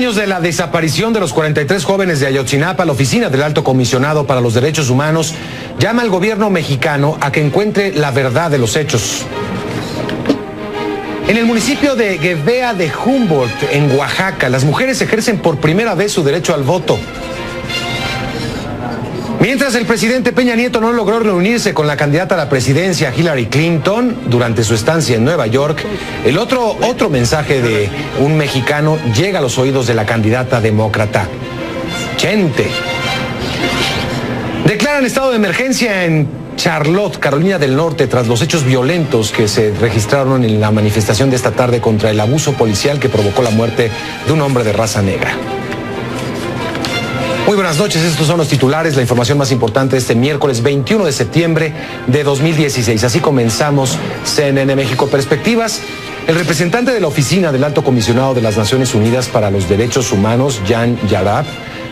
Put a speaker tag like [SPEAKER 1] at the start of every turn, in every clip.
[SPEAKER 1] años de la desaparición de los 43 jóvenes de Ayotzinapa, la oficina del Alto Comisionado para los Derechos Humanos llama al gobierno mexicano a que encuentre la verdad de los hechos. En el municipio de Guevea de Humboldt, en Oaxaca, las mujeres ejercen por primera vez su derecho al voto. Mientras el presidente Peña Nieto no logró reunirse con la candidata a la presidencia Hillary Clinton durante su estancia en Nueva York, el otro mensaje de un mexicano llega a los oídos de la candidata demócrata. Chente. Declaran estado de emergencia en Charlotte, Carolina del Norte, tras los hechos violentos que se registraron en la manifestación de esta tarde contra el abuso policial que provocó la muerte de un hombre de raza negra. Muy buenas noches, estos son los titulares, la información más importante de este miércoles 21 de septiembre de 2016. Así comenzamos CNN México Perspectivas. El representante de la Oficina del Alto Comisionado de las Naciones Unidas para los Derechos Humanos, Jan Yarab,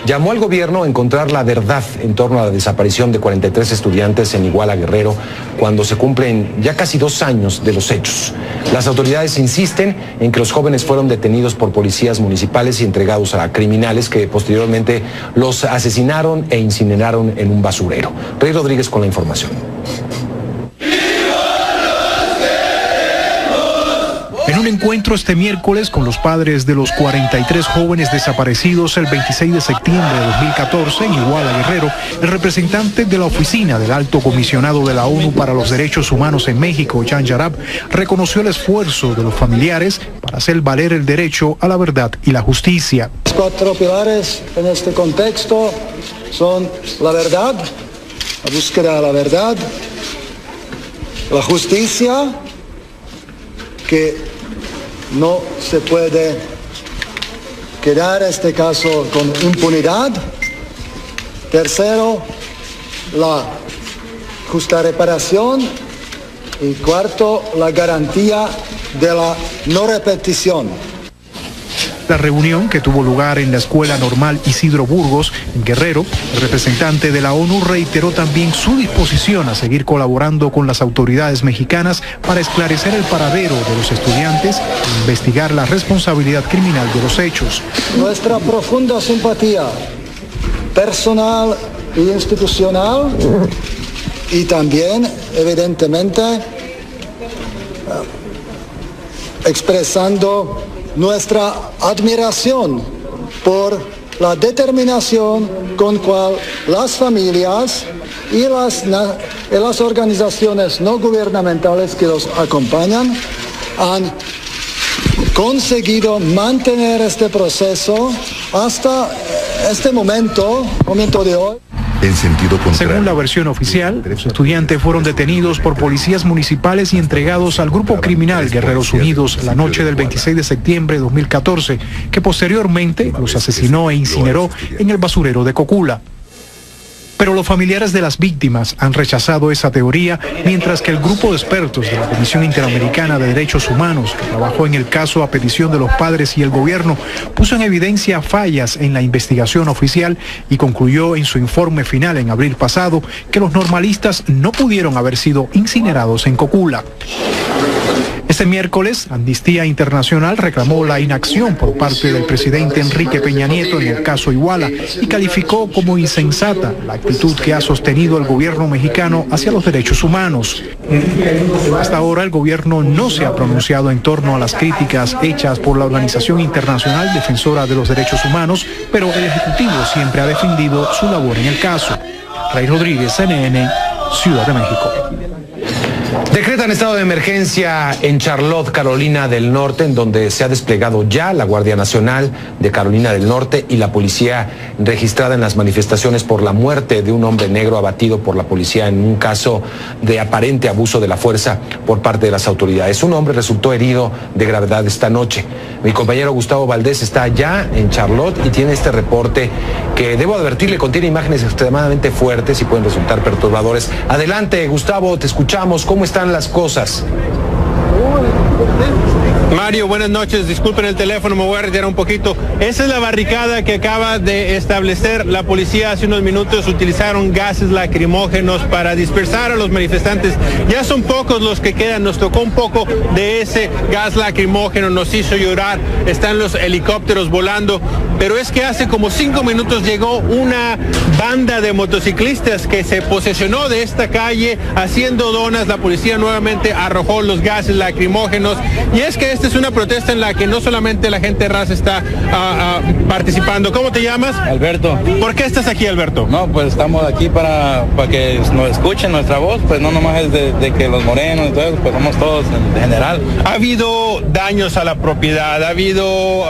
[SPEAKER 1] llamó al gobierno a encontrar la verdad en torno a la desaparición de 43 estudiantes en Iguala, Guerrero, cuando se cumplen ya casi 2 años de los hechos. Las autoridades insisten en que los jóvenes fueron detenidos por policías municipales y entregados a criminales que posteriormente los asesinaron e incineraron en un basurero. Rey Rodríguez con la información.
[SPEAKER 2] En un encuentro este miércoles con los padres de los 43 jóvenes desaparecidos el 26 de septiembre de 2014 en Iguala, Guerrero, el representante de la Oficina del Alto Comisionado de la ONU para los Derechos Humanos en México, Jan Yarab, reconoció el esfuerzo de los familiares para hacer valer el derecho a la verdad y la justicia.
[SPEAKER 3] Los 4 pilares en este contexto son la verdad, la búsqueda de la verdad, la justicia, que no se puede quedar este caso con impunidad. Tercero, la justa reparación. Y cuarto, la garantía de la no repetición.
[SPEAKER 2] La reunión, que tuvo lugar en la Escuela Normal Isidro Burgos, en Guerrero, el representante de la ONU reiteró también su disposición a seguir colaborando con las autoridades mexicanas para esclarecer el paradero de los estudiantes e investigar la responsabilidad criminal de los hechos.
[SPEAKER 3] Nuestra profunda simpatía personal e institucional y también, evidentemente, expresando nuestra admiración por la determinación con cual las familias y las organizaciones no gubernamentales que los acompañan han conseguido mantener este proceso hasta este momento de hoy.
[SPEAKER 4] En sentido contrario.
[SPEAKER 2] Según la versión oficial, los estudiantes fueron detenidos por policías municipales y entregados al grupo criminal Guerreros Unidos la noche del 26 de septiembre de 2014, que posteriormente los asesinó e incineró en el basurero de Cocula. Pero los familiares de las víctimas han rechazado esa teoría, mientras que el grupo de expertos de la Comisión Interamericana de Derechos Humanos, que trabajó en el caso a petición de los padres y el gobierno, puso en evidencia fallas en la investigación oficial y concluyó en su informe final en abril pasado que los normalistas no pudieron haber sido incinerados en Cocula. Este miércoles, Amnistía Internacional reclamó la inacción por parte del presidente Enrique Peña Nieto en el caso Iguala y calificó como insensata la actitud que ha sostenido el gobierno mexicano hacia los derechos humanos. Hasta ahora el gobierno no se ha pronunciado en torno a las críticas hechas por la Organización Internacional Defensora de los Derechos Humanos, pero el Ejecutivo siempre ha defendido su labor en el caso. Rey Rodríguez, CNN, Ciudad de México.
[SPEAKER 1] Decretan estado de emergencia en Charlotte, Carolina del Norte, en donde se ha desplegado ya la Guardia Nacional de Carolina del Norte y la policía registrada en las manifestaciones por la muerte de un hombre negro abatido por la policía en un caso de aparente abuso de la fuerza por parte de las autoridades. Un hombre resultó herido de gravedad esta noche. Mi compañero Gustavo Valdés está allá en Charlotte y tiene este reporte que, debo advertirle, contiene imágenes extremadamente fuertes y pueden resultar perturbadores. Adelante, Gustavo, te escuchamos. ¿Cómo están las cosas?
[SPEAKER 4] Mario, buenas noches. Disculpen el teléfono, me voy a retirar un poquito. Esa es la barricada que acaba de establecer la policía hace unos minutos. Utilizaron gases lacrimógenos para dispersar a los manifestantes. Ya son pocos los que quedan. Nos tocó un poco de ese gas lacrimógeno, nos hizo llorar. Están los helicópteros volando. Pero es que hace como 5 minutos llegó una banda de motociclistas que se posesionó de esta calle haciendo donas. La policía nuevamente arrojó los gases lacrimógenos. Y es que esta es una protesta en la que no solamente la gente de raza está participando. ¿Cómo te llamas?
[SPEAKER 5] Alberto.
[SPEAKER 4] ¿Por qué estás aquí, Alberto?
[SPEAKER 5] No, pues estamos aquí para que nos escuchen nuestra voz, pues no nomás es de que los morenos y todo eso, pues somos todos en general.
[SPEAKER 4] Ha habido daños a la propiedad, ha habido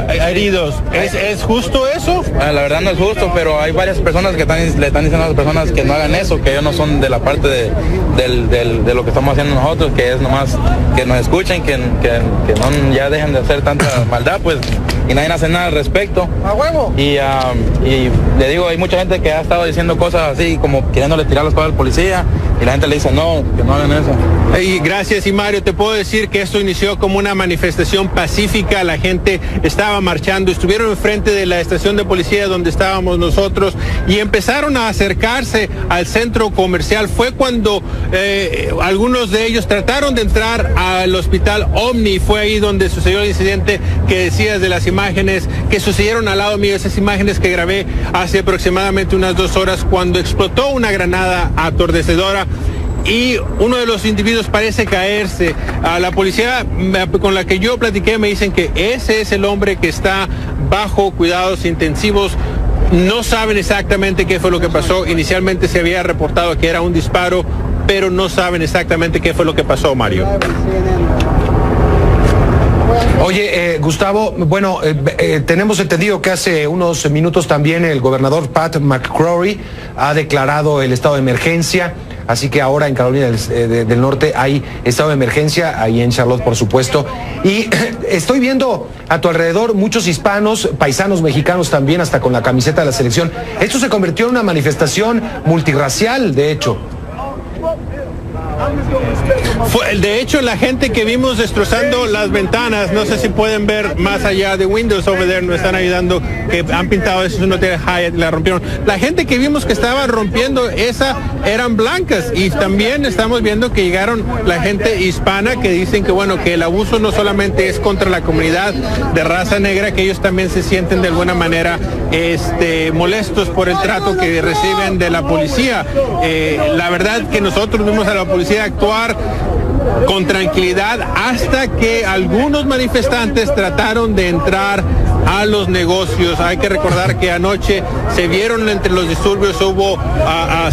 [SPEAKER 4] heridos. ¿Es justo eso?
[SPEAKER 5] La verdad no es justo, pero hay varias personas que le están diciendo a las personas que no hagan eso, que ellos no son de la parte de lo que estamos haciendo nosotros, que es nomás que nos escuchen, que no ya dejen de hacer tanta maldad, pues, y nadie hace nada al respecto.
[SPEAKER 4] ¡A huevo!
[SPEAKER 5] Y le digo, hay mucha gente que ha estado diciendo cosas así, como queriéndole tirar las cosas al policía, y la gente le dice, no, que no hagan eso.
[SPEAKER 4] Y gracias, y Mario, te puedo decir que esto inició como una manifestación pacífica. La gente estaba marchando, estuvieron enfrente de la estación de policía donde estábamos nosotros y empezaron a acercarse al centro comercial. Fue cuando algunos de ellos trataron de entrar al hospital Omni. Fue ahí donde sucedió el incidente que decías de las imágenes que sucedieron al lado mío, esas imágenes que grabé hace aproximadamente unas 2 horas cuando explotó una granada atordecedora. Y uno de los individuos parece caerse. A la policía con la que yo platiqué me dicen que ese es el hombre que está bajo cuidados intensivos. No saben exactamente qué fue lo que pasó. Inicialmente se había reportado que era un disparo, pero no saben exactamente qué fue lo que pasó, Mario.
[SPEAKER 1] Oye, Gustavo, bueno, tenemos entendido que hace unos minutos también el gobernador Pat McCrory ha declarado el estado de emergencia, así que ahora en Carolina del Norte hay estado de emergencia, ahí en Charlotte, por supuesto. Y estoy viendo a tu alrededor muchos hispanos, paisanos mexicanos también, hasta con la camiseta de la selección. Esto se convirtió en una manifestación multirracial, de hecho.
[SPEAKER 4] De hecho, la gente que vimos destrozando las ventanas, no sé si pueden ver más allá de Windows over there, nos están ayudando, que han pintado eso, un hotel Hyatt, la rompieron. La gente que vimos que estaba rompiendo esa eran blancas, y también estamos viendo que llegaron la gente hispana que dicen que bueno, que el abuso no solamente es contra la comunidad de raza negra, que ellos también se sienten de alguna manera molestos por el trato que reciben de la policía. La verdad que nosotros vimos a la policía actuar con tranquilidad hasta que algunos manifestantes trataron de entrar a los negocios. Hay que recordar que anoche se vieron entre los disturbios, hubo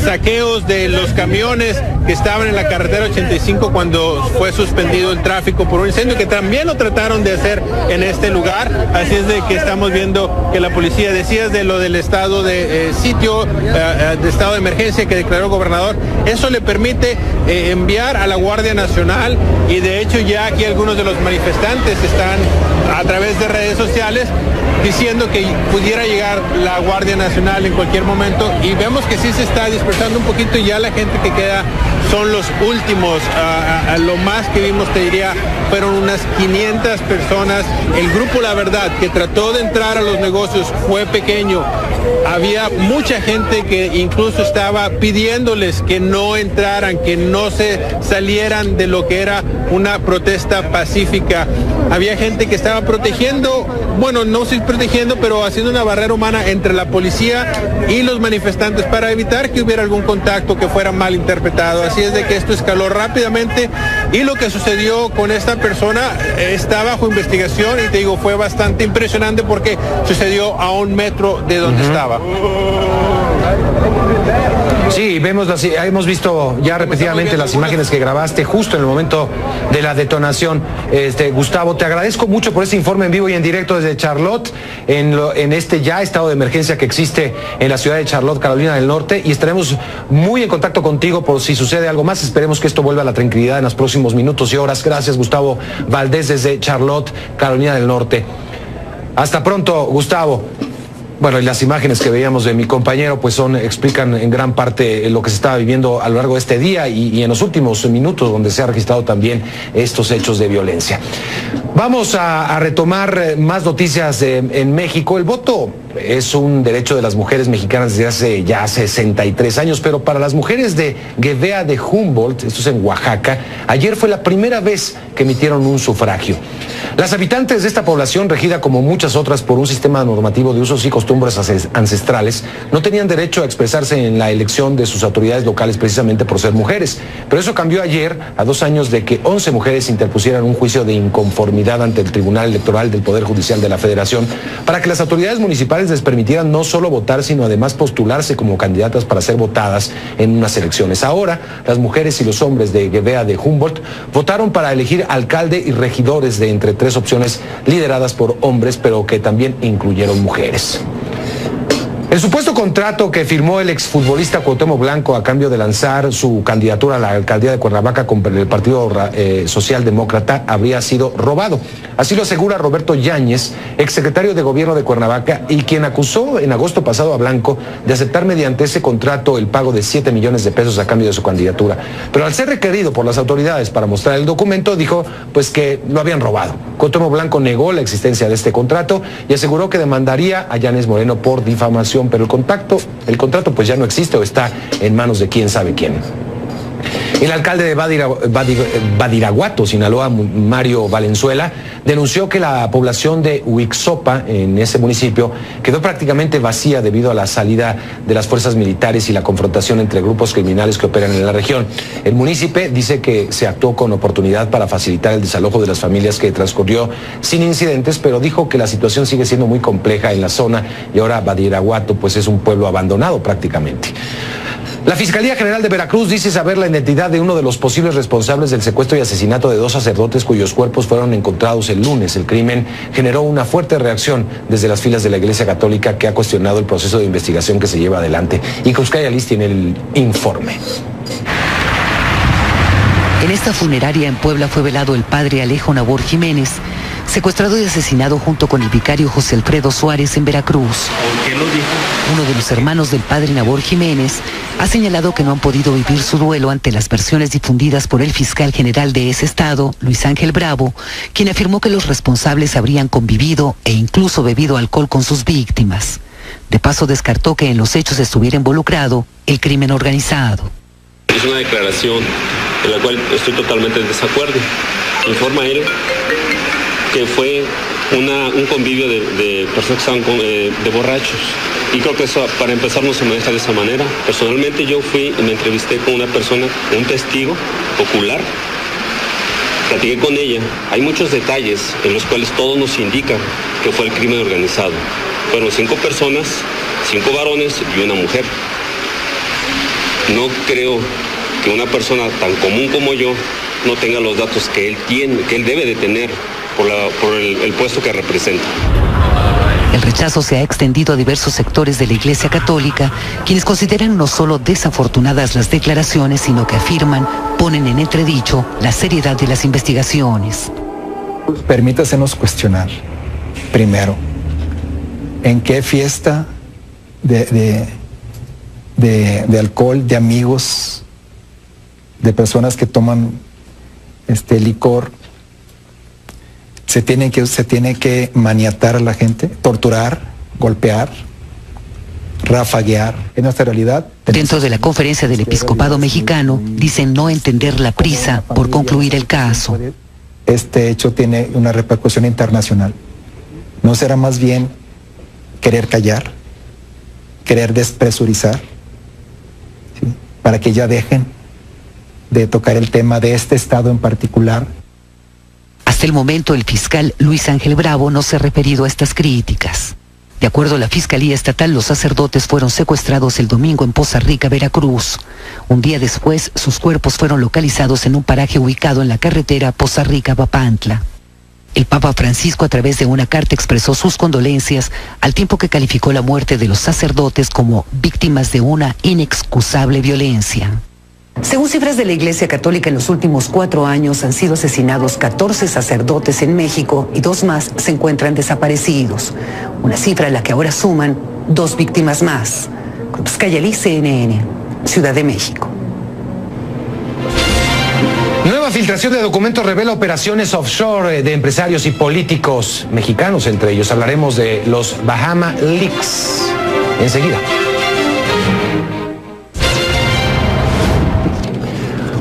[SPEAKER 4] saqueos de los camiones que estaban en la carretera 85 cuando fue suspendido el tráfico por un incendio que también lo trataron de hacer en este lugar. Así es de que estamos viendo que la policía, decías de lo del estado de sitio, de estado de emergencia que declaró el gobernador, eso le permite enviar a la Guardia Nacional, y de hecho ya aquí algunos de los manifestantes están a través de redes sociales diciendo que pudiera llegar la Guardia Nacional en cualquier momento, y vemos que sí se está dispersando un poquito y ya la gente que queda son los últimos. Lo más que vimos, te diría, fueron unas 500 personas. El grupo, la verdad, que trató de entrar a los negocios fue pequeño. Había mucha gente que incluso estaba pidiéndoles que no entraran, que no se salieran de lo que era una protesta pacífica. Había gente que estaba protegiendo, bueno, no sé protegiendo, pero haciendo una barrera humana entre la policía y los manifestantes para evitar que hubiera algún contacto que fuera mal interpretado. Así es de que esto escaló rápidamente, y lo que sucedió con esta persona está bajo investigación, y te digo, fue bastante impresionante porque sucedió a 1 metro de donde estaba.
[SPEAKER 1] Sí, hemos visto ya repetidamente las imágenes que grabaste justo en el momento de la detonación. Gustavo, te agradezco mucho por este informe en vivo y en directo desde Charlotte, en este ya estado de emergencia que existe en la ciudad de Charlotte, Carolina del Norte, y estaremos muy en contacto contigo por si sucede algo más. Esperemos que esto vuelva a la tranquilidad en los próximos minutos y horas. Gracias, Gustavo Valdés, desde Charlotte, Carolina del Norte. Hasta pronto, Gustavo. Bueno, y las imágenes que veíamos de mi compañero pues explican en gran parte lo que se estaba viviendo a lo largo de este día y en los últimos minutos donde se ha registrado también estos hechos de violencia. Vamos a retomar más noticias en México. El voto es un derecho de las mujeres mexicanas desde hace ya 63 años, pero para las mujeres de Guevea de Humboldt, esto es en Oaxaca, ayer fue la primera vez que emitieron un sufragio. Las habitantes de esta población, regida como muchas otras por un sistema normativo de usos y costumbres ancestrales, no tenían derecho a expresarse en la elección de sus autoridades locales precisamente por ser mujeres. Pero eso cambió ayer, a 2 años de que 11 mujeres interpusieran un juicio de inconformidad ante el Tribunal Electoral del Poder Judicial de la Federación para que las autoridades municipales les permitieran no solo votar, sino además postularse como candidatas para ser votadas en unas elecciones. Ahora, las mujeres y los hombres de Guevea de Humboldt votaron para elegir alcalde y regidores de entre 3 opciones lideradas por hombres, pero que también incluyeron mujeres. El supuesto contrato que firmó el exfutbolista Cuauhtémoc Blanco a cambio de lanzar su candidatura a la alcaldía de Cuernavaca con el Partido Socialdemócrata habría sido robado. Así lo asegura Roberto Yáñez, exsecretario de Gobierno de Cuernavaca, y quien acusó en agosto pasado a Blanco de aceptar mediante ese contrato el pago de 7 millones de pesos a cambio de su candidatura. Pero al ser requerido por las autoridades para mostrar el documento, dijo pues que lo habían robado. Cuauhtémoc Blanco negó la existencia de este contrato y aseguró que demandaría a Yáñez Moreno por difamación, pero el contrato pues ya no existe o está en manos de quién sabe quién. El alcalde de Badiraguato, Sinaloa, Mario Valenzuela, denunció que la población de Huixopa, en ese municipio, quedó prácticamente vacía debido a la salida de las fuerzas militares y la confrontación entre grupos criminales que operan en la región. El municipio dice que se actuó con oportunidad para facilitar el desalojo de las familias, que transcurrió sin incidentes, pero dijo que la situación sigue siendo muy compleja en la zona y ahora Badiraguato pues es un pueblo abandonado prácticamente. La Fiscalía General de Veracruz dice saber la identidad de uno de los posibles responsables del secuestro y asesinato de 2 sacerdotes cuyos cuerpos fueron encontrados el lunes. El crimen generó una fuerte reacción desde las filas de la Iglesia Católica, que ha cuestionado el proceso de investigación que se lleva adelante. Y Cruzcaya Liz tiene el informe.
[SPEAKER 6] En esta funeraria en Puebla fue velado el padre Alejo Nabor Jiménez, secuestrado y asesinado junto con el vicario José Alfredo Suárez en Veracruz. Uno de los hermanos del padre Nabor Jiménez ha señalado que no han podido vivir su duelo ante las versiones difundidas por el fiscal general de ese estado, Luis Ángel Bravo, quien afirmó que los responsables habrían convivido e incluso bebido alcohol con sus víctimas. De paso, descartó que en los hechos estuviera involucrado el crimen organizado.
[SPEAKER 7] Es una declaración en la cual estoy totalmente en desacuerdo. Informa él que fue un convivio de personas que estaban de borrachos. Y creo que eso, para empezar, no se maneja de esa manera. Personalmente yo fui y me entrevisté con una persona, un testigo ocular. Platiqué con ella. Hay muchos detalles en los cuales todo nos indica que fue el crimen organizado. Fueron 5 personas, 5 varones y una mujer. No creo que una persona tan común como yo no tenga los datos que él tiene, que él debe de tener por el puesto que representa.
[SPEAKER 6] El rechazo se ha extendido a diversos sectores de la Iglesia Católica, quienes consideran no solo desafortunadas las declaraciones, sino que afirman, ponen en entredicho la seriedad de las investigaciones.
[SPEAKER 8] Permítasenos cuestionar, primero, ¿en qué fiesta de alcohol, de amigos, de personas que toman licor, se tiene que maniatar a la gente, torturar, golpear, rafaguear? En nuestra realidad.
[SPEAKER 6] Dentro de la conferencia del Episcopado Mexicano, dicen no entender la prisa por concluir el caso.
[SPEAKER 8] Este hecho tiene una repercusión internacional. ¿No será más bien querer callar, querer despresurizar, ¿sí?, para que ya dejen de tocar el tema de este estado en particular?
[SPEAKER 6] Hasta el momento, el fiscal Luis Ángel Bravo no se ha referido a estas críticas. De acuerdo a la Fiscalía Estatal, los sacerdotes fueron secuestrados el domingo en Poza Rica, Veracruz. Un día después, sus cuerpos fueron localizados en un paraje ubicado en la carretera Poza Rica-Papantla. El Papa Francisco, a través de una carta, expresó sus condolencias, al tiempo que calificó la muerte de los sacerdotes como víctimas de una inexcusable violencia. Según cifras de la Iglesia Católica, en los últimos 4 años han sido asesinados 14 sacerdotes en México y 2 más se encuentran desaparecidos. Una cifra a la que ahora suman 2 víctimas más. Cruz Cayalí, CNN, Ciudad de México.
[SPEAKER 1] Nueva filtración de documentos revela operaciones offshore de empresarios y políticos mexicanos, entre ellos. Hablaremos de los Bahama Leaks enseguida.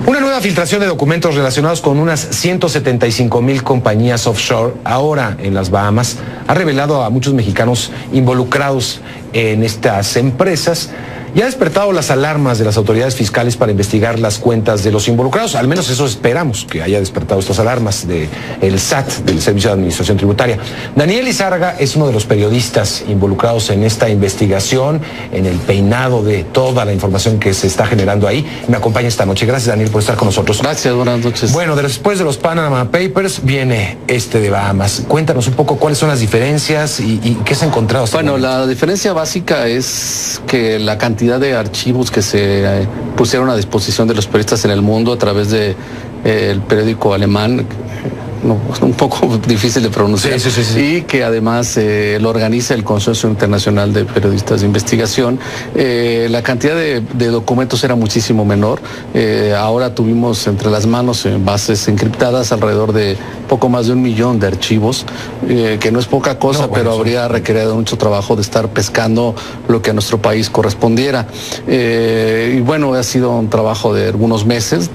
[SPEAKER 1] Una nueva filtración de documentos relacionados con unas 175,000 compañías offshore, ahora en las Bahamas, ha revelado a muchos mexicanos involucrados en estas empresas y ha despertado las alarmas de las autoridades fiscales para investigar las cuentas de los involucrados. Al menos eso esperamos, que haya despertado estas alarmas del SAT, del Servicio de Administración Tributaria. Daniel Lizárraga es uno de los periodistas involucrados en esta investigación, en el peinado de toda la información que se está generando ahí. Me acompaña esta noche. Gracias, Daniel, por estar con nosotros.
[SPEAKER 9] Gracias, buenas noches.
[SPEAKER 1] Bueno, después de los Panama Papers viene este de Bahamas. Cuéntanos un poco cuáles son las diferencias y qué se ha encontrado.
[SPEAKER 9] Bueno, la diferencia básica es que la cantidad de archivos que se pusieron a disposición de los periodistas en el mundo a través de el periódico alemán, un poco difícil de pronunciar, sí. Y que además lo organiza el Consorcio Internacional de Periodistas de Investigación. La cantidad de documentos era muchísimo menor. Ahora tuvimos entre las manos bases encriptadas alrededor de poco más de 1 millón de archivos, que no es poca cosa, pero habría requerido mucho trabajo de estar pescando lo que a nuestro país correspondiera. Y bueno, ha sido un trabajo de algunos meses,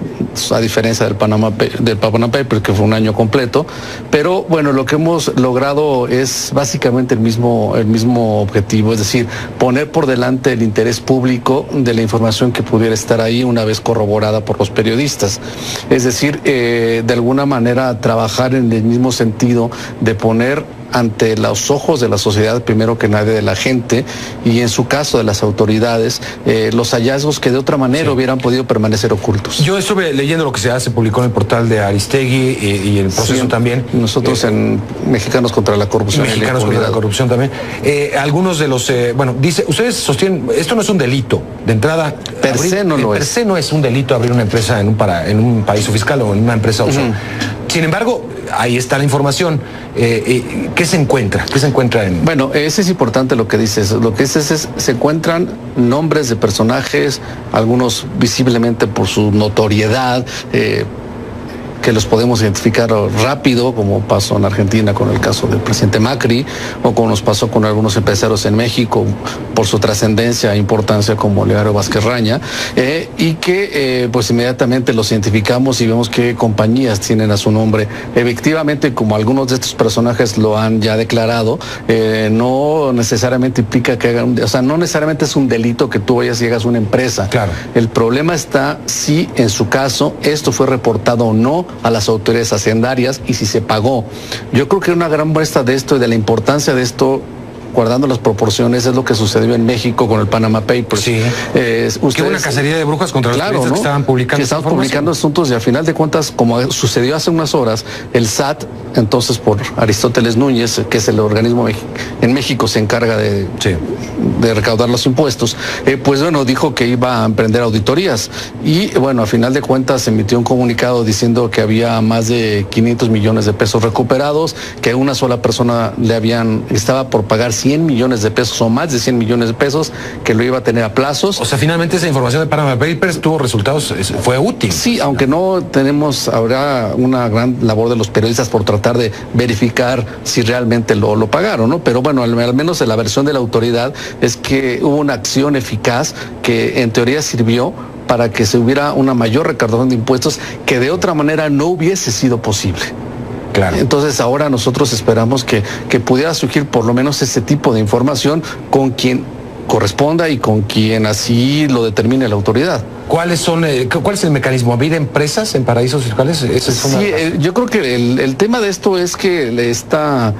[SPEAKER 9] a diferencia del Panama Papers, que fue un año completo. Pero bueno, lo que hemos logrado es básicamente el mismo objetivo, es decir, poner por delante el interés público de la información que pudiera estar ahí una vez corroborada por los periodistas. Es decir, de alguna manera trabajar en el mismo sentido de poner ante los ojos de la sociedad, primero que nadie de la gente, y en su caso de las autoridades, los hallazgos que de otra manera hubieran podido permanecer ocultos.
[SPEAKER 1] Yo estuve leyendo lo que se publicó en el portal de Aristegui y el proceso también.
[SPEAKER 9] Nosotros en Mexicanos contra la Corrupción.
[SPEAKER 1] Mexicanos contra la Corrupción también. Algunos de los, dice, ustedes sostienen, esto no es un delito, de entrada.
[SPEAKER 9] Per se
[SPEAKER 1] no es un delito abrir una empresa en un paraíso fiscal o en una empresa offshore. Sin embargo, ahí está la información. ¿Qué se encuentra? ¿Qué se encuentra en...?
[SPEAKER 9] Bueno, eso es importante lo que dices. Lo que dices es, se encuentran nombres de personajes, algunos visiblemente por su notoriedad, que los podemos identificar rápido, como pasó en Argentina con el caso del presidente Macri, o como nos pasó con algunos empresarios en México por su trascendencia e importancia, como Olegario Vázquez Raña, y que pues inmediatamente los identificamos y vemos qué compañías tienen a su nombre. Efectivamente, como algunos de estos personajes lo han ya declarado, no necesariamente implica que hagan, no necesariamente es un delito que tú vayas y hagas una empresa.
[SPEAKER 1] Claro.
[SPEAKER 9] El problema está si en su caso esto fue reportado o no a las autoridades hacendarias y si se pagó. Yo creo que una gran muestra de esto y de la importancia de esto, guardando las proporciones, es lo que sucedió en México con el Panama Papers.
[SPEAKER 1] Sí. Que hubo una cacería de brujas contra los periodistas, ¿no?, que estaban publicando.
[SPEAKER 9] Que estaban publicando asuntos y al final de cuentas, como sucedió hace unas horas, el SAT, entonces por Aristóteles Núñez, que es el organismo en México se encarga de recaudar los impuestos, pues bueno, dijo que iba a emprender auditorías y bueno, a final de cuentas emitió un comunicado diciendo que había más de 500 millones de pesos recuperados, que a una sola persona estaba por pagar 100 millones de pesos o más de 100 millones de pesos, que lo iba a tener a plazos.
[SPEAKER 1] O sea, finalmente esa información de Panama Papers tuvo resultados, fue útil.
[SPEAKER 9] Sí, aunque no habrá una gran labor de los periodistas por tratar de verificar si realmente lo pagaron, ¿no? Pero bueno, al menos en la versión de la autoridad es que hubo una acción eficaz que en teoría sirvió para que se hubiera una mayor recaudación de impuestos que de otra manera no hubiese sido posible.
[SPEAKER 1] Claro.
[SPEAKER 9] Entonces ahora nosotros esperamos que pudiera surgir por lo menos ese tipo de información con quien corresponda y con quien así lo determine la autoridad.
[SPEAKER 1] ¿Cuál es el mecanismo? ¿Abrir empresas en paraísos fiscales?
[SPEAKER 9] Yo creo que el tema de esto es que está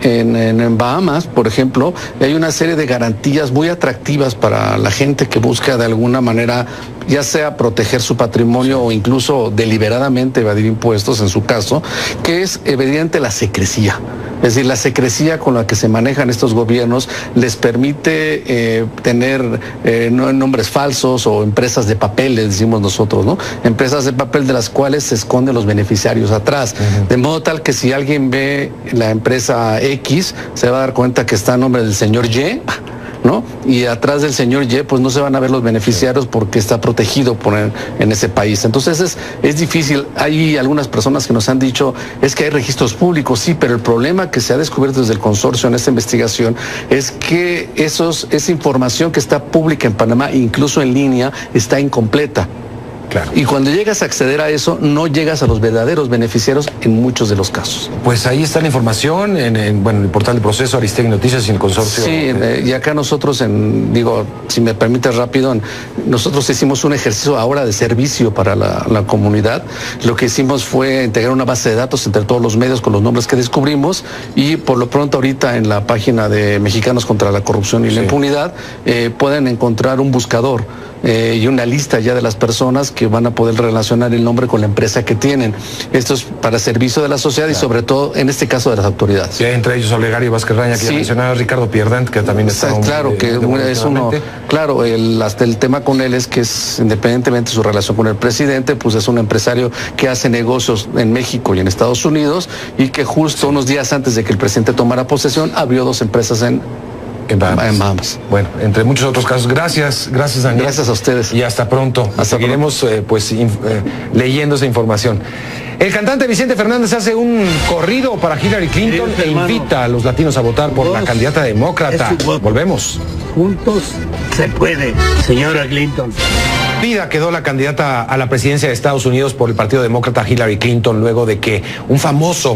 [SPEAKER 9] en Bahamas, por ejemplo, hay una serie de garantías muy atractivas para la gente que busca de alguna manera ya sea proteger su patrimonio o incluso deliberadamente evadir impuestos en su caso, que es evidente la secrecía. Es decir, la secrecía con la que se manejan estos gobiernos les permite tener nombres falsos o empresas de papel, les decimos nosotros, ¿no? Empresas de papel de las cuales se esconden los beneficiarios atrás. De modo tal que si alguien ve la empresa X, se va a dar cuenta que está a nombre del señor Y, ¿no? Y atrás del señor Y, pues no se van a ver los beneficiarios porque está protegido en ese país. Entonces es difícil. Hay algunas personas que nos han dicho, es que hay registros públicos, sí, pero el problema que se ha descubierto desde el consorcio en esta investigación es que esa información que está pública en Panamá, incluso en línea, está incompleta.
[SPEAKER 1] Claro.
[SPEAKER 9] Y cuando llegas a acceder a eso, no llegas a los verdaderos beneficiarios en muchos de los casos.
[SPEAKER 1] Pues ahí está la información en el portal de Proceso, Aristegui Noticias y el consorcio.
[SPEAKER 9] Sí, y acá nosotros, si me permites rápido, nosotros hicimos un ejercicio ahora de servicio para la comunidad. Lo que hicimos fue integrar una base de datos entre todos los medios con los nombres que descubrimos y por lo pronto ahorita en la página de Mexicanos contra la Corrupción y la Impunidad pueden encontrar un buscador y una lista ya de las personas que van a poder relacionar el nombre con la empresa que tienen. Esto es para servicio de la sociedad y sobre todo en este caso de las autoridades.
[SPEAKER 1] Sí, entre ellos Olegario Vázquez Raña, que ya mencionaba, Ricardo Pierdant, que también está...
[SPEAKER 9] Claro, que es uno... Claro, hasta el tema con él es que independientemente de su relación con el presidente, pues es un empresario que hace negocios en México y en Estados Unidos y que justo unos días antes de que el presidente tomara posesión, abrió 2 empresas en Bahamas.
[SPEAKER 1] Bueno, entre muchos otros casos. Gracias, Daniel.
[SPEAKER 9] Gracias a ustedes.
[SPEAKER 1] Y hasta pronto. Seguiremos leyendo esa información. El cantante Vicente Fernández hace un corrido para Hillary Clinton e invita a los latinos a votar por la candidata demócrata. Volvemos.
[SPEAKER 10] Juntos se puede, señora Clinton.
[SPEAKER 1] Vida quedó la candidata a la presidencia de Estados Unidos por el Partido Demócrata Hillary Clinton luego de que un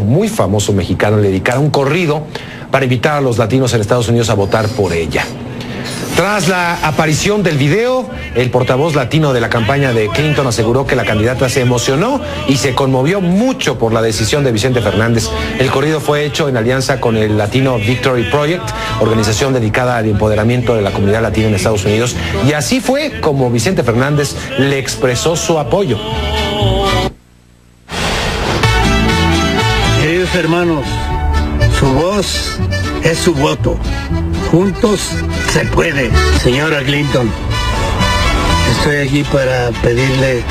[SPEAKER 1] muy famoso mexicano le dedicara un corrido para invitar a los latinos en Estados Unidos a votar por ella. Tras la aparición del video, el portavoz latino de la campaña de Clinton aseguró que la candidata se emocionó y se conmovió mucho por la decisión de Vicente Fernández. El corrido fue hecho en alianza con el Latino Victory Project, organización dedicada al empoderamiento de la comunidad latina en Estados Unidos, y así fue como Vicente Fernández le expresó su apoyo.
[SPEAKER 10] Queridos hermanos, su voz es su voto. Juntos se puede, señora Clinton. Estoy aquí para pedirle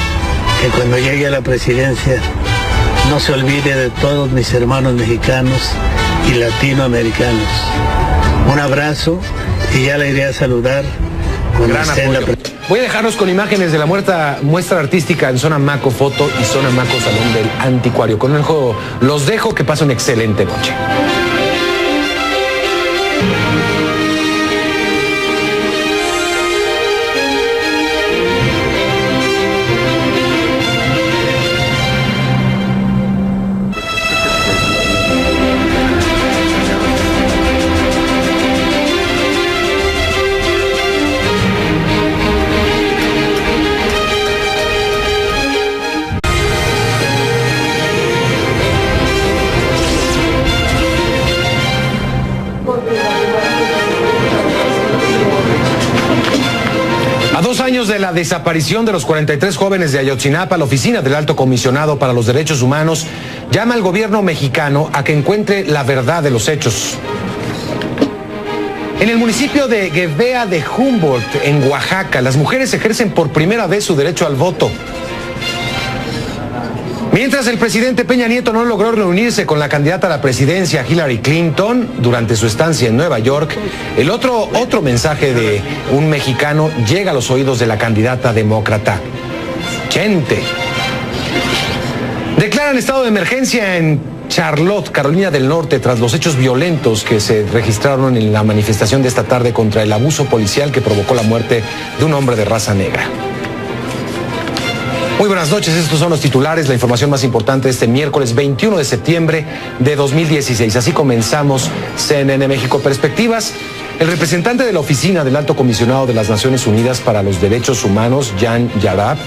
[SPEAKER 10] que cuando llegue a la presidencia no se olvide de todos mis hermanos mexicanos y latinoamericanos. Un abrazo y ya la iré a saludar cuando esté en la presidencia.
[SPEAKER 1] Voy a dejarnos con imágenes de la muestra artística en Zona Maco Foto y Zona Maco Salón del Anticuario. Con el juego los dejo, que pasen una excelente noche. A 2 años de la desaparición de los 43 jóvenes de Ayotzinapa, la Oficina del Alto Comisionado para los Derechos Humanos llama al gobierno mexicano a que encuentre la verdad de los hechos. En el municipio de Guevea de Humboldt, en Oaxaca, las mujeres ejercen por primera vez su derecho al voto. Mientras el presidente Peña Nieto no logró reunirse con la candidata a la presidencia Hillary Clinton durante su estancia en Nueva York, el otro mensaje de un mexicano llega a los oídos de la candidata demócrata. Chente. Declaran estado de emergencia en Charlotte, Carolina del Norte, tras los hechos violentos que se registraron en la manifestación de esta tarde contra el abuso policial que provocó la muerte de un hombre de raza negra. Muy buenas noches, estos son los titulares, la información más importante de este miércoles 21 de septiembre de 2016. Así comenzamos CNN México Perspectivas. El representante de la Oficina del Alto Comisionado de las Naciones Unidas para los Derechos Humanos, Jan Yarab,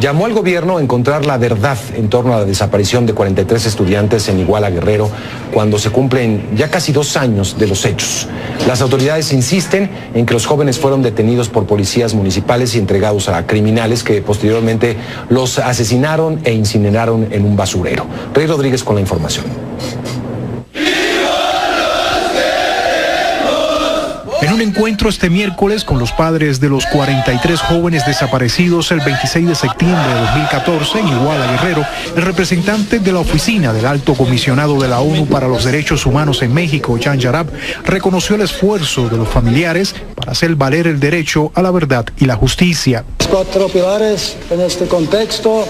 [SPEAKER 1] llamó al gobierno a encontrar la verdad en torno a la desaparición de 43 estudiantes en Iguala, Guerrero, cuando se cumplen ya casi 2 años de los hechos. Las autoridades insisten en que los jóvenes fueron detenidos por policías municipales y entregados a criminales que posteriormente los asesinaron e incineraron en un basurero. Rey Rodríguez con la información.
[SPEAKER 2] En un encuentro este miércoles con los padres de los 43 jóvenes desaparecidos el 26 de septiembre de 2014 en Iguala, Guerrero, el representante de la Oficina del Alto Comisionado de la ONU para los Derechos Humanos en México, Jan Yarab, reconoció el esfuerzo de los familiares para hacer valer el derecho a la verdad y la justicia.
[SPEAKER 3] Los 4 pilares en este contexto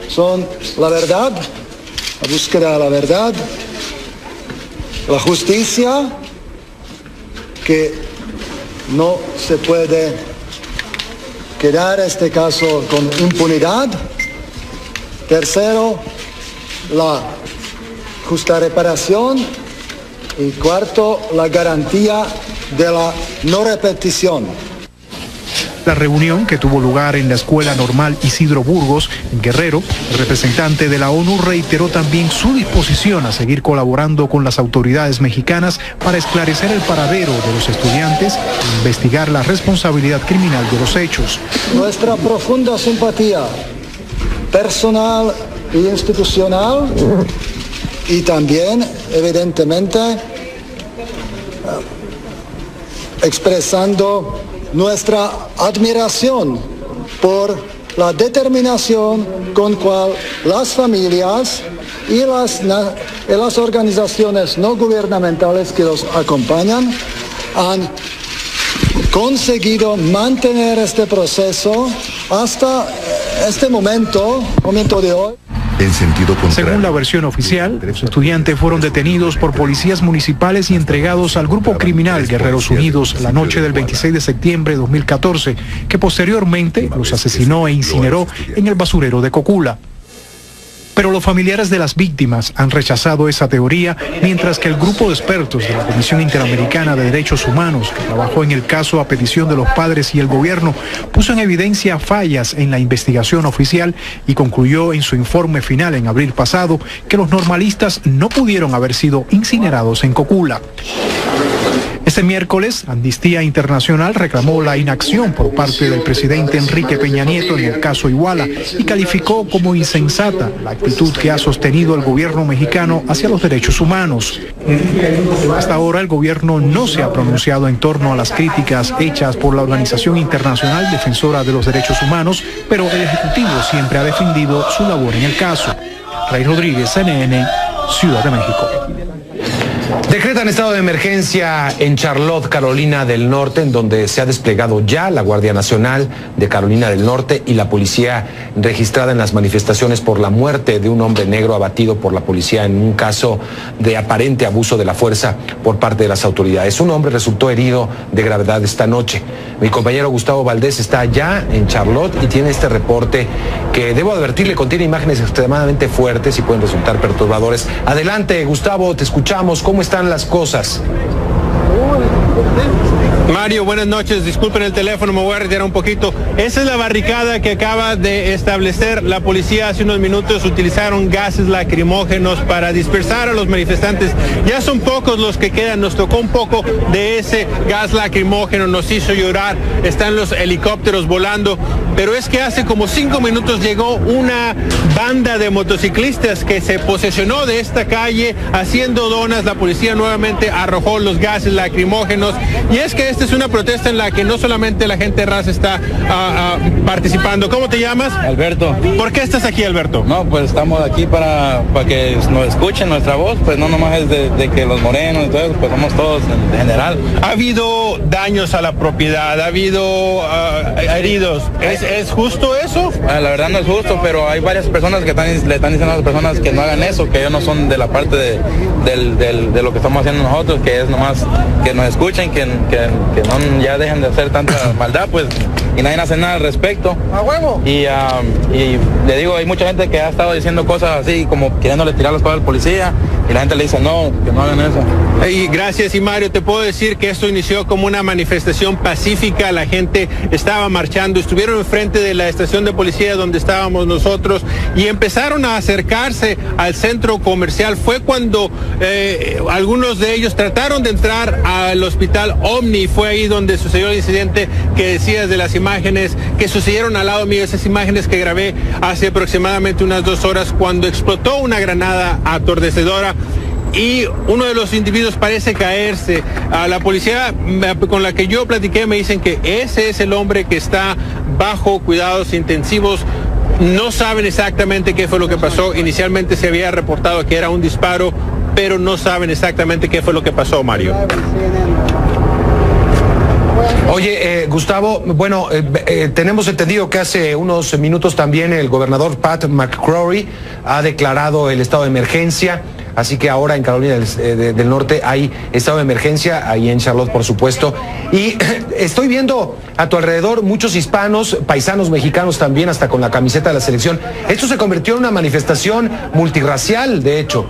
[SPEAKER 3] son la verdad, la búsqueda de la verdad, la justicia, que no se puede quedar este caso con impunidad. Tercero, la justa reparación. Y cuarto, la garantía de la no repetición.
[SPEAKER 2] La reunión, que tuvo lugar en la Escuela Normal Isidro Burgos, en Guerrero, el representante de la ONU reiteró también su disposición a seguir colaborando con las autoridades mexicanas para esclarecer el paradero de los estudiantes e investigar la responsabilidad criminal de los hechos.
[SPEAKER 3] Nuestra profunda simpatía personal e institucional y también, evidentemente, expresando nuestra admiración por la determinación con cual las familias y las organizaciones no gubernamentales que los acompañan han conseguido mantener este proceso hasta este momento de hoy.
[SPEAKER 11] En sentido contrario.
[SPEAKER 2] Según la versión oficial, los estudiantes fueron detenidos por policías municipales y entregados al grupo criminal Guerreros Unidos la noche del 26 de septiembre de 2014, que posteriormente los asesinó e incineró en el basurero de Cocula. Pero los familiares de las víctimas han rechazado esa teoría, mientras que el grupo de expertos de la Comisión Interamericana de Derechos Humanos, que trabajó en el caso a petición de los padres y el gobierno, puso en evidencia fallas en la investigación oficial y concluyó en su informe final en abril pasado que los normalistas no pudieron haber sido incinerados en Cocula. Este miércoles, Amnistía Internacional reclamó la inacción por parte del presidente Enrique Peña Nieto en el caso Iguala y calificó como insensata la actitud que ha sostenido el gobierno mexicano hacia los derechos humanos. Hasta ahora el gobierno no se ha pronunciado en torno a las críticas hechas por la Organización Internacional Defensora de los Derechos Humanos, pero el Ejecutivo siempre ha defendido su labor en el caso. Rey Rodríguez, CNN, Ciudad de México.
[SPEAKER 1] Decretan estado de emergencia en Charlotte, Carolina del Norte, en donde se ha desplegado ya la Guardia Nacional de Carolina del Norte y la policía registrada en las manifestaciones por la muerte de un hombre negro abatido por la policía en un caso de aparente abuso de la fuerza por parte de las autoridades. Un hombre resultó herido de gravedad esta noche. Mi compañero Gustavo Valdés está allá en Charlotte y tiene este reporte que, debo advertirle, contiene imágenes extremadamente fuertes y pueden resultar perturbadores. Adelante, Gustavo, te escuchamos. ¿Cómo están las cosas?
[SPEAKER 4] Mario, buenas noches. Disculpen el teléfono, me voy a retirar un poquito. Esa es la barricada que acaba de establecer la policía hace unos minutos. Utilizaron gases lacrimógenos para dispersar a los manifestantes. Ya son pocos los que quedan. Nos tocó un poco de ese gas lacrimógeno, nos hizo llorar. Están los helicópteros volando. Pero es que hace como 5 minutos llegó una banda de motociclistas que se posesionó de esta calle haciendo donas. La policía nuevamente arrojó los gases lacrimógenos. Y es que esta es una protesta en la que no solamente la gente raza está participando. ¿Cómo te llamas?
[SPEAKER 5] Alberto.
[SPEAKER 4] ¿Por qué estás aquí, Alberto?
[SPEAKER 5] No, pues estamos aquí para que nos escuchen nuestra voz, pues no nomás es de que los morenos y todo eso, pues somos todos en general.
[SPEAKER 4] ¿Ha habido daños a la propiedad? ¿Ha habido heridos? ¿Es justo eso?
[SPEAKER 5] La verdad no es justo, pero hay varias personas que le están diciendo a las personas que no hagan eso, que ellos no son de la parte de lo que estamos haciendo nosotros, que es nomás que nos escuchen, que no ya dejen de hacer tanta maldad, pues, y nadie hace nada al respecto. ¡A huevo! Y le digo, hay mucha gente que ha estado diciendo cosas así, como queriéndole tirar las cosas al policía, y la gente le dice, no, que no hagan eso.
[SPEAKER 4] Y gracias, y Mario, te puedo decir que esto inició como una manifestación pacífica, la gente estaba marchando, estuvieron enfrente de la estación de policía donde estábamos nosotros, y empezaron a acercarse al centro comercial. Fue cuando algunos de ellos trataron de entrar al hospital Omni, fue ahí donde sucedió el incidente que decías de las imágenes que sucedieron al lado mío, esas imágenes que grabé hace aproximadamente unas 2 horas, cuando explotó una granada atordecedora y uno de los individuos parece caerse. A la policía con la que yo platiqué me dicen que ese es el hombre que está bajo cuidados intensivos. No saben exactamente qué fue lo que pasó. Inicialmente se había reportado que era un disparo, pero no saben exactamente qué fue lo que pasó, Mario.
[SPEAKER 1] Oye, Gustavo, bueno, tenemos entendido que hace unos minutos también el gobernador Pat McCrory ha declarado el estado de emergencia, así que ahora en Carolina del Norte hay estado de emergencia, ahí en Charlotte, por supuesto, y estoy viendo a tu alrededor muchos hispanos, paisanos mexicanos también, hasta con la camiseta de la selección. Esto se convirtió en una manifestación multirracial, de hecho.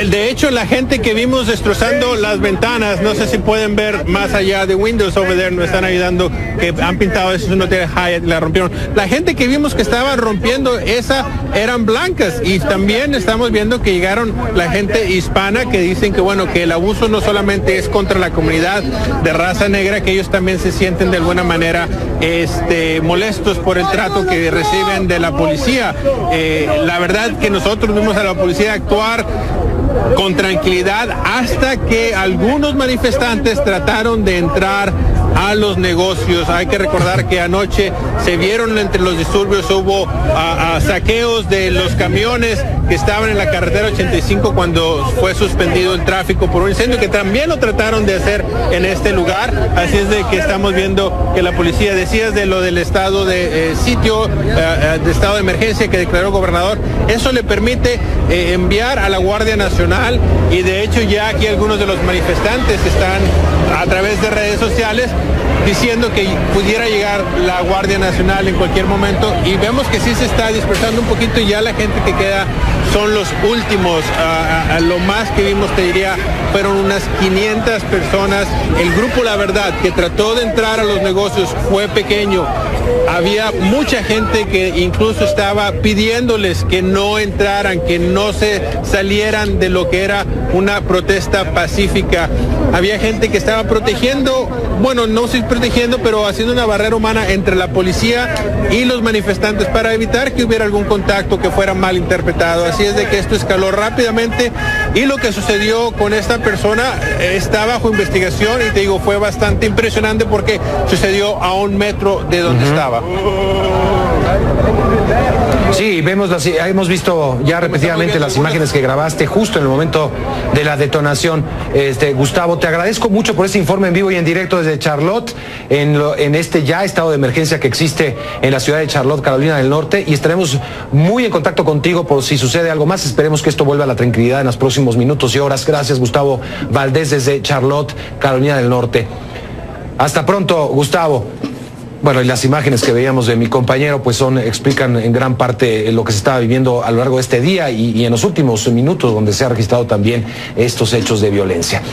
[SPEAKER 4] De hecho, la gente que vimos destrozando las ventanas, no sé si pueden ver más allá de Windows over there, nos están ayudando, que han pintado eso, no tiene Hyatt, la rompieron. La gente que vimos que estaba rompiendo esa eran blancas, y también estamos viendo que llegaron la gente hispana que dicen que bueno, que el abuso no solamente es contra la comunidad de raza negra, que ellos también se sienten de alguna manera molestos por el trato que reciben de la policía. La verdad que nosotros vimos a la policía actuar con tranquilidad hasta que algunos manifestantes trataron de entrar a los negocios. Hay que recordar que anoche se vieron entre los disturbios, hubo saqueos de los camiones que estaban en la carretera 85 cuando fue suspendido el tráfico por un incendio, que también lo trataron de hacer en este lugar. Así es de que estamos viendo que la policía, decías de lo del estado de sitio, de estado de emergencia que declaró el gobernador, eso le permite enviar a la Guardia Nacional, y de hecho ya aquí algunos de los manifestantes están a través de redes sociales diciendo que pudiera llegar la Guardia Nacional en cualquier momento, y vemos que sí se está dispersando un poquito, y ya la gente que queda son los últimos. A lo más que vimos, te diría, fueron unas 500 personas. El grupo, la verdad, que trató de entrar a los negocios fue pequeño. Había mucha gente que incluso estaba pidiéndoles que no entraran, que no se salieran de lo que era una protesta pacífica. Había gente que estaba protegiendo, bueno, no sé protegiendo, pero haciendo una barrera humana entre la policía y los manifestantes para evitar que hubiera algún contacto que fuera mal interpretado. Así es de que esto escaló rápidamente, y lo que sucedió con esta persona está bajo investigación, y te digo, fue bastante impresionante porque sucedió a 1 metro de donde estaba.
[SPEAKER 1] Sí, hemos visto ya repetidamente las imágenes que grabaste justo en el momento de la detonación. Gustavo, te agradezco mucho por este informe en vivo y en directo desde Charlotte, en este ya estado de emergencia que existe en la ciudad de Charlotte, Carolina del Norte, y estaremos muy en contacto contigo por si sucede algo más. Esperemos que esto vuelva a la tranquilidad en los próximos minutos y horas. Gracias, Gustavo Valdés, desde Charlotte, Carolina del Norte. Hasta pronto, Gustavo. Bueno, y las imágenes que veíamos de mi compañero pues explican en gran parte lo que se estaba viviendo a lo largo de este día y en los últimos minutos, donde se ha registrado también estos hechos de violencia.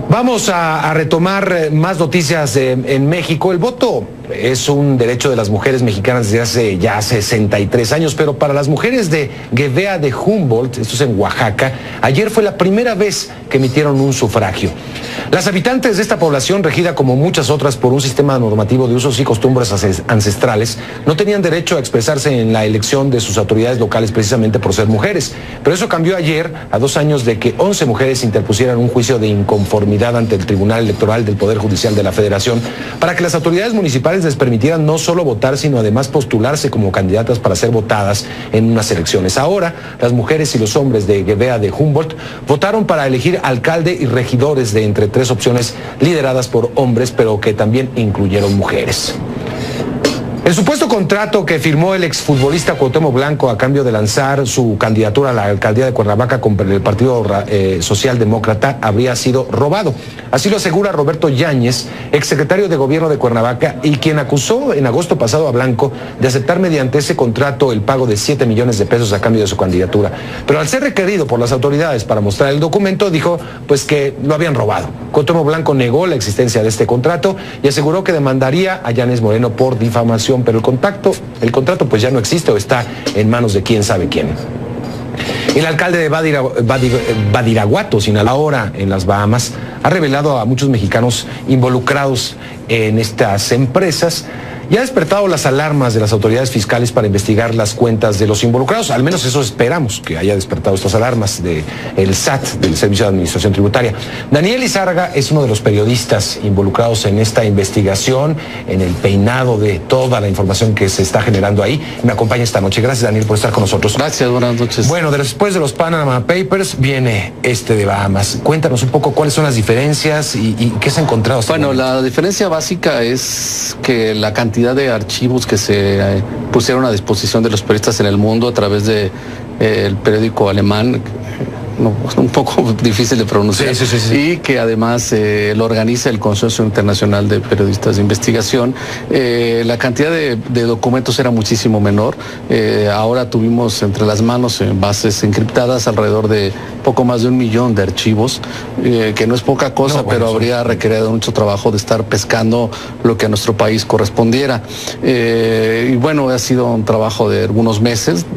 [SPEAKER 1] Vamos a retomar más noticias en México. El voto es un derecho de las mujeres mexicanas desde hace ya 63 años, pero para las mujeres de Guevea de Humboldt, esto es en Oaxaca, ayer fue la primera vez que emitieron un sufragio. Las habitantes de esta población, regida como muchas otras por un sistema normativo de usos y costumbres ancestrales, no tenían derecho a expresarse en la elección de sus autoridades locales precisamente por ser mujeres. Pero eso cambió ayer, a 2 años de que 11 mujeres interpusieran un juicio de inconformidad ante el Tribunal Electoral del Poder Judicial de la Federación para que las autoridades municipales les permitieran no solo votar, sino además postularse como candidatas para ser votadas en unas elecciones. Ahora, las mujeres y los hombres de Guevea de Humboldt votaron para elegir alcalde y regidores de entre 3 opciones lideradas por hombres, pero que también incluyeron mujeres. El supuesto contrato que firmó el exfutbolista Cuauhtémoc Blanco a cambio de lanzar su candidatura a la alcaldía de Cuernavaca con el Partido Socialdemócrata habría sido robado. Así lo asegura Roberto Yáñez, exsecretario de Gobierno de Cuernavaca, y quien acusó en agosto pasado a Blanco de aceptar mediante ese contrato el pago de 7 millones de pesos a cambio de su candidatura. Pero al ser requerido por las autoridades para mostrar el documento, dijo pues que lo habían robado. Cuauhtémoc Blanco negó la existencia de este contrato y aseguró que demandaría a Yáñez Moreno por difamación, pero el contrato pues ya no existe o está en manos de quién sabe quién. El alcalde de Badiraguato, Sinaloa, ahora en las Bahamas, ha revelado a muchos mexicanos involucrados en estas empresas y ha despertado las alarmas de las autoridades fiscales para investigar las cuentas de los involucrados. Al menos eso esperamos, que haya despertado estas alarmas del SAT, del Servicio de Administración Tributaria. Daniel Lizárraga es uno de los periodistas involucrados en esta investigación, en el peinado de toda la información que se está generando ahí. Me acompaña esta noche. Gracias, Daniel, por estar con nosotros.
[SPEAKER 9] Gracias, buenas noches.
[SPEAKER 1] Bueno, después de los Panama Papers viene este de Bahamas. Cuéntanos un poco cuáles son las diferencias y qué se ha encontrado hasta
[SPEAKER 9] Bueno, la diferencia básica es que la cantidad de archivos que se pusieron a disposición de los periodistas en el mundo a través de el periódico alemán, un poco difícil de pronunciar, sí. Y que además lo organiza el Consorcio Internacional de Periodistas de Investigación. La cantidad de documentos era muchísimo menor. Ahora tuvimos entre las manos bases encriptadas alrededor de poco más de 1 millón de archivos, que no es poca cosa, pero habría requerido mucho trabajo de estar pescando lo que a nuestro país correspondiera. Y bueno, ha sido un trabajo de algunos meses,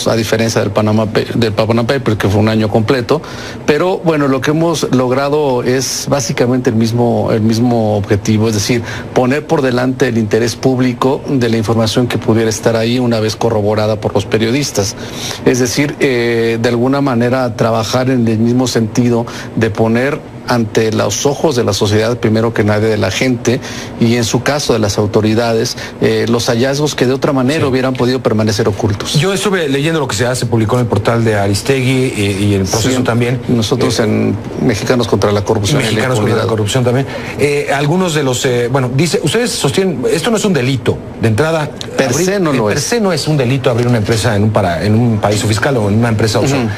[SPEAKER 9] a diferencia del Panama Papers, que fue un año completo, pero bueno, lo que hemos logrado es básicamente el mismo objetivo, es decir, poner por delante el interés público de la información que pudiera estar ahí una vez corroborada por los periodistas. Es decir, de alguna manera trabajar en el mismo sentido de poner ante los ojos de la sociedad, primero que nadie de la gente, y en su caso de las autoridades, los hallazgos que de otra manera hubieran podido permanecer ocultos.
[SPEAKER 1] Yo estuve leyendo lo que se publicó en el portal de Aristegui y el proceso también.
[SPEAKER 9] Nosotros en Mexicanos contra la Corrupción.
[SPEAKER 1] Mexicanos contra la Corrupción también. Algunos de los, dice, ustedes sostienen, esto no es un delito, de entrada.
[SPEAKER 9] Per se
[SPEAKER 1] no es un delito abrir una empresa en un paraíso fiscal o en una empresa offshore.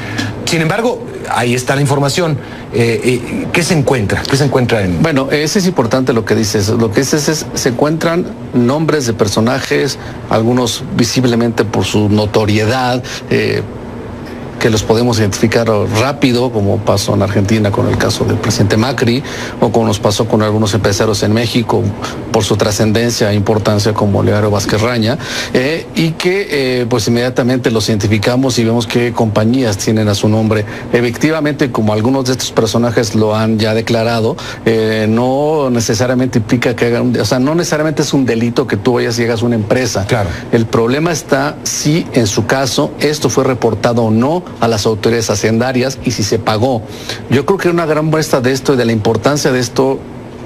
[SPEAKER 1] Sin embargo, ahí está la información. ¿Qué se encuentra? ¿Qué se encuentra en...?
[SPEAKER 9] Bueno, eso es importante lo que dices. Lo que dices es, se encuentran nombres de personajes, algunos visiblemente por su notoriedad, que los podemos identificar rápido, como pasó en Argentina con el caso del presidente Macri, o como nos pasó con algunos empresarios en México por su trascendencia e importancia, como Leandro Vázquez Raña, y que pues inmediatamente los identificamos y vemos qué compañías tienen a su nombre. Efectivamente, como algunos de estos personajes lo han ya declarado, no necesariamente implica que hagan, o sea, no necesariamente es un delito que tú vayas y hagas una empresa.
[SPEAKER 1] Claro.
[SPEAKER 9] El problema está si en su caso esto fue reportado o no a las autoridades hacendarias y si se pagó. Yo creo que una gran muestra de esto y de la importancia de esto,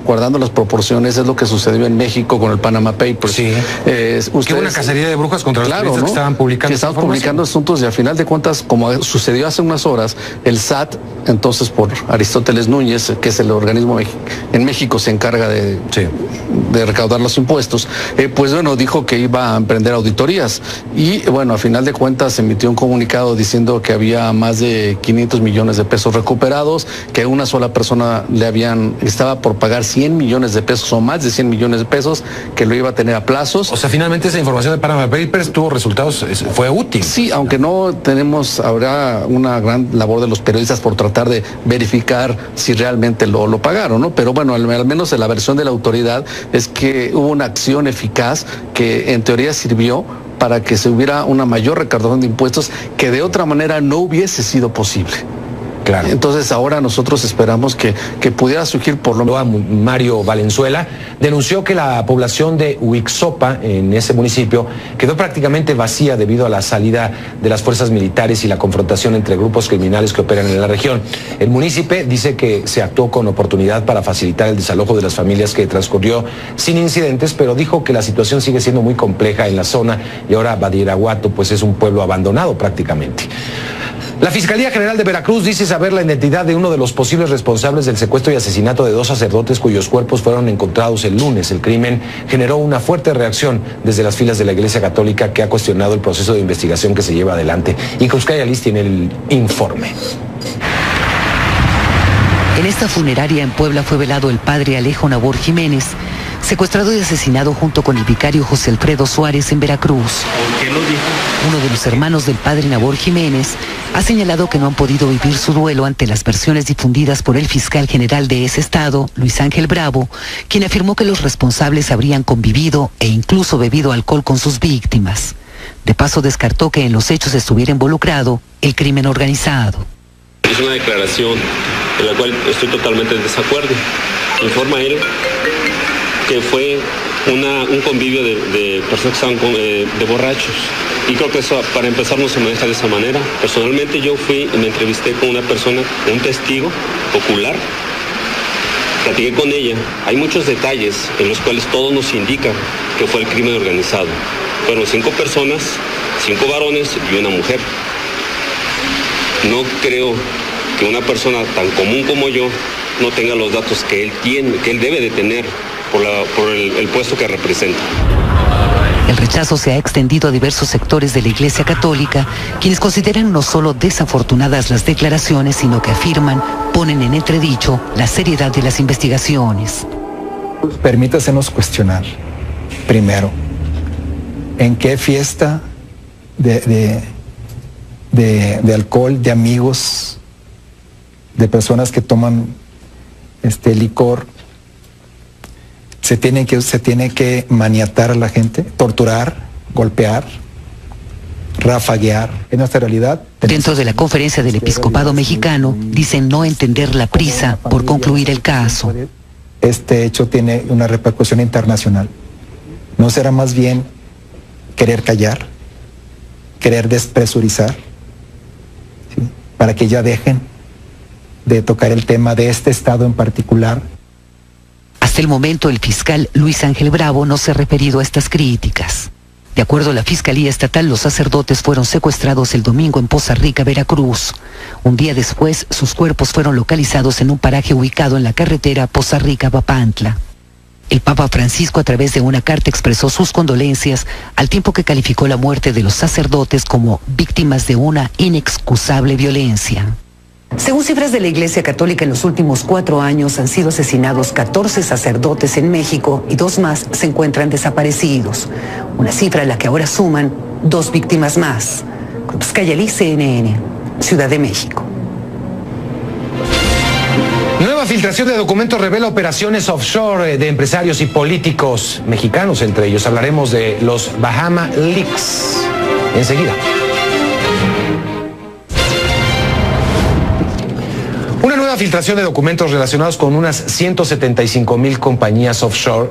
[SPEAKER 9] guardando las proporciones, es lo que sucedió en México con el Panama Papers.
[SPEAKER 1] Sí. Que una cacería de brujas contra los periodistas, ¿no? Que estaban publicando.
[SPEAKER 9] Que estaban publicando asuntos y al final de cuentas, como sucedió hace unas horas, el SAT, entonces por Aristóteles Núñez, que es el organismo en México se encarga de recaudar los impuestos, pues bueno, dijo que iba a emprender auditorías y bueno, al final de cuentas emitió un comunicado diciendo que había más de 500 millones de pesos recuperados, que a una sola persona estaba por pagar 100 millones de pesos o más de 100 millones de pesos, que lo iba a tener a plazos.
[SPEAKER 1] O sea, finalmente esa información de Panama Papers tuvo resultados, fue útil.
[SPEAKER 9] Sí, aunque no habrá una gran labor de los periodistas por tratar de verificar si realmente lo pagaron, ¿no? Pero bueno, al menos en la versión de la autoridad es que hubo una acción eficaz que en teoría sirvió para que se hubiera una mayor recaudación de impuestos que de otra manera no hubiese sido posible.
[SPEAKER 1] Claro.
[SPEAKER 9] Entonces ahora nosotros esperamos que pudiera surgir por lo menos.
[SPEAKER 1] Mario Valenzuela denunció que la población de Huixopa, en ese municipio, quedó prácticamente vacía debido a la salida de las fuerzas militares y la confrontación entre grupos criminales que operan en la región. El municipio dice que se actuó con oportunidad para facilitar el desalojo de las familias, que transcurrió sin incidentes, pero dijo que la situación sigue siendo muy compleja en la zona y ahora Badiraguato pues es un pueblo abandonado prácticamente. La Fiscalía General de Veracruz dice saber la identidad de uno de los posibles responsables del secuestro y asesinato de 2 sacerdotes cuyos cuerpos fueron encontrados el lunes. El crimen generó una fuerte reacción desde las filas de la Iglesia Católica, que ha cuestionado el proceso de investigación que se lleva adelante. Y Cruzcaya Liz tiene el informe.
[SPEAKER 6] En esta funeraria en Puebla fue velado el padre Alejo Nabor Jiménez, secuestrado y asesinado junto con el vicario José Alfredo Suárez en Veracruz. Uno de los hermanos del padre Nabor Jiménez ha señalado que no han podido vivir su duelo ante las versiones difundidas por el fiscal general de ese estado, Luis Ángel Bravo, quien afirmó que los responsables habrían convivido e incluso bebido alcohol con sus víctimas. De paso, descartó que en los hechos estuviera involucrado el crimen organizado.
[SPEAKER 7] Es una declaración en la cual estoy totalmente en desacuerdo. Informa él que fue un convivio de personas que estaban de borrachos. Y creo que eso, para empezar, no se maneja de esa manera. Personalmente yo fui y me entrevisté con una persona, un testigo ocular. Platiqué con ella. Hay muchos detalles en los cuales todo nos indica que fue el crimen organizado. Fueron 5 personas, 5 varones y una mujer. No creo que una persona tan común como yo no tenga los datos que él tiene, que él debe de tener por el puesto que representa.
[SPEAKER 6] El rechazo se ha extendido a diversos sectores de la Iglesia Católica, quienes consideran no solo desafortunadas las declaraciones, sino que afirman, ponen en entredicho la seriedad de las investigaciones.
[SPEAKER 8] Permítasenos cuestionar, primero, ¿en qué fiesta de alcohol, de amigos, de personas que toman licor, se tiene que maniatar a la gente, torturar, golpear, rafaguear? En nuestra realidad.
[SPEAKER 6] Dentro de la conferencia del Episcopado Mexicano, dicen no entender la prisa por concluir el caso.
[SPEAKER 8] Este hecho tiene una repercusión internacional. ¿No será más bien querer callar, querer despresurizar, ¿sí?, para que ya dejen de tocar el tema de este estado en particular?
[SPEAKER 6] Hasta el momento, el fiscal Luis Ángel Bravo no se ha referido a estas críticas. De acuerdo a la Fiscalía Estatal, los sacerdotes fueron secuestrados el domingo en Poza Rica, Veracruz. Un día después, sus cuerpos fueron localizados en un paraje ubicado en la carretera Poza Rica-Papantla. El Papa Francisco, a través de una carta, expresó sus condolencias, al tiempo que calificó la muerte de los sacerdotes como víctimas de una inexcusable violencia. Según cifras de la Iglesia Católica, en los últimos 4 años han sido asesinados 14 sacerdotes en México y 2 más se encuentran desaparecidos. Una cifra en la que ahora suman 2 víctimas más. Cruzcaya Liz, CNN, Ciudad de México.
[SPEAKER 1] Nueva filtración de documentos revela operaciones offshore de empresarios y políticos mexicanos entre ellos. Hablaremos de los Bahama Leaks enseguida. Una nueva filtración de documentos relacionados con unas 175,000 compañías offshore